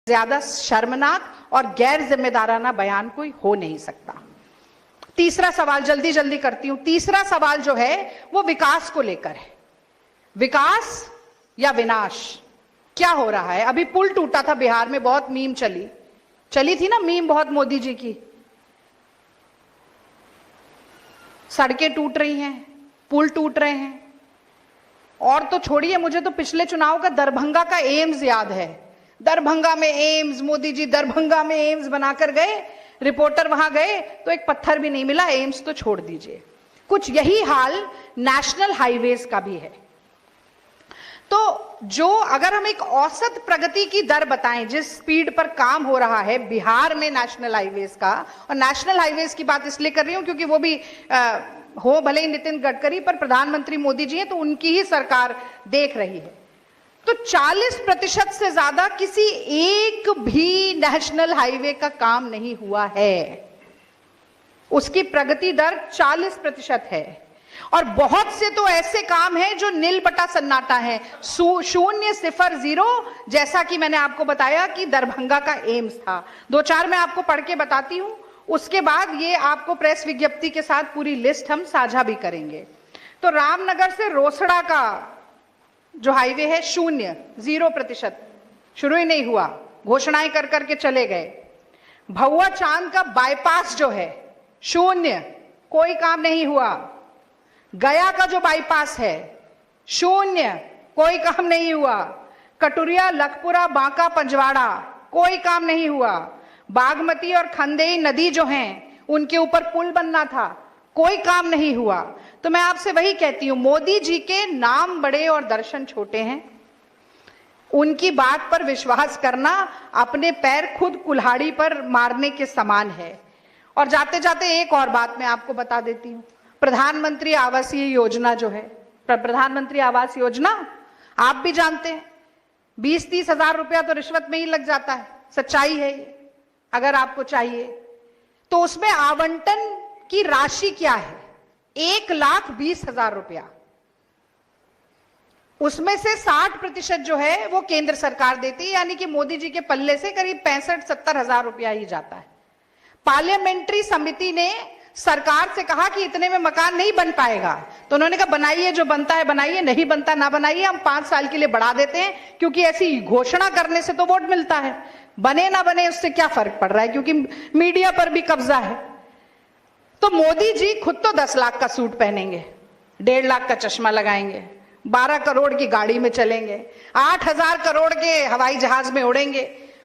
ज्यादा शर्मनाक और गैर जिम्मेदाराना बयान कोई हो नहीं सकता। तीसरा सवाल जल्दी जल्दी करती हूं। तीसरा सवाल जो है वो विकास को लेकर है। विकास या विनाश, क्या हो रहा है? अभी पुल टूटा था बिहार में, बहुत मीम चली थी ना, मीम बहुत मोदी जी की। सड़कें टूट रही हैं, पुल टूट रहे हैं, और तो छोड़िए, मुझे तो पिछले चुनाव का दरभंगा का एम्स याद है। दरभंगा में एम्स, मोदी जी दरभंगा में एम्स बनाकर गए, रिपोर्टर वहां गए तो एक पत्थर भी नहीं मिला, एम्स तो छोड़ दीजिए। कुछ यही हाल नेशनल हाईवेज का भी है। तो जो अगर हम एक औसत प्रगति की दर बताएं, जिस स्पीड पर काम हो रहा है बिहार में नेशनल हाईवेज का, और नेशनल हाईवेज की बात इसलिए कर रही हूं क्योंकि वो भी हो भले ही नितिन गडकरी, पर प्रधानमंत्री मोदी जी हैं तो उनकी ही सरकार देख रही है। तो 40% से ज्यादा किसी एक भी नेशनल हाईवे का काम नहीं हुआ है। उसकी प्रगति दर 40% है। और बहुत से तो ऐसे काम हैं जो नील बटा सन्नाटा है, 0, 0, जैसा कि मैंने आपको बताया कि दरभंगा का एम्स था। 2-4 मैं आपको पढ़ के बताती हूं, उसके बाद ये आपको प्रेस विज्ञप्ति के साथ पूरी लिस्ट हम साझा भी करेंगे। तो रामनगर से रोसड़ा का जो हाईवे है 0%, शुरू ही नहीं हुआ, घोषणाएं कर करके चले गए। भौआ चांद का बाईपास जो है 0, कोई काम नहीं हुआ। गया का जो बाईपास है 0, कोई काम नहीं हुआ। कटुरिया, लखपुरा, बांका, पंजवाड़ा, कोई काम नहीं हुआ। बागमती और खंदेई नदी जो हैं उनके ऊपर पुल बनना था, कोई काम नहीं हुआ। तो मैं आपसे वही कहती हूं, मोदी जी के नाम बड़े और दर्शन छोटे हैं। उनकी बात पर विश्वास करना अपने पैर खुद कुल्हाड़ी पर मारने के समान है। और जाते जाते एक और बात मैं आपको बता देती हूं। प्रधानमंत्री आवासीय योजना जो है, प्रधानमंत्री आवास योजना आप भी जानते हैं, 20-30 हजार रुपया तो रिश्वत में ही लग जाता है। सच्चाई है ये। अगर आपको चाहिए तो उसमें आवंटन की राशि क्या है? 1,20,000 रुपया। उसमें से 60% जो है वो केंद्र सरकार देती है, यानी कि मोदी जी के पल्ले से करीब 65-70 हजार रुपया ही जाता है। पार्लियामेंट्री समिति ने सरकार से कहा कि इतने में मकान नहीं बन पाएगा, तो उन्होंने कहा बनाइए, जो बनता है बनाइए, नहीं बनता ना बनाइए, हम 5 साल के लिए बढ़ा देते हैं, क्योंकि ऐसी घोषणा करने से तो वोट मिलता है, बने ना बने उससे क्या फर्क पड़ रहा है, क्योंकि मीडिया पर भी कब्जा है। तो मोदी जी खुद तो 10 लाख का सूट पहनेंगे, 1.5 लाख का चश्मा लगाएंगे, 12 करोड़ की गाड़ी में चलेंगे, 8,000 करोड़ के हवाई जहाज में उड़ेंगे,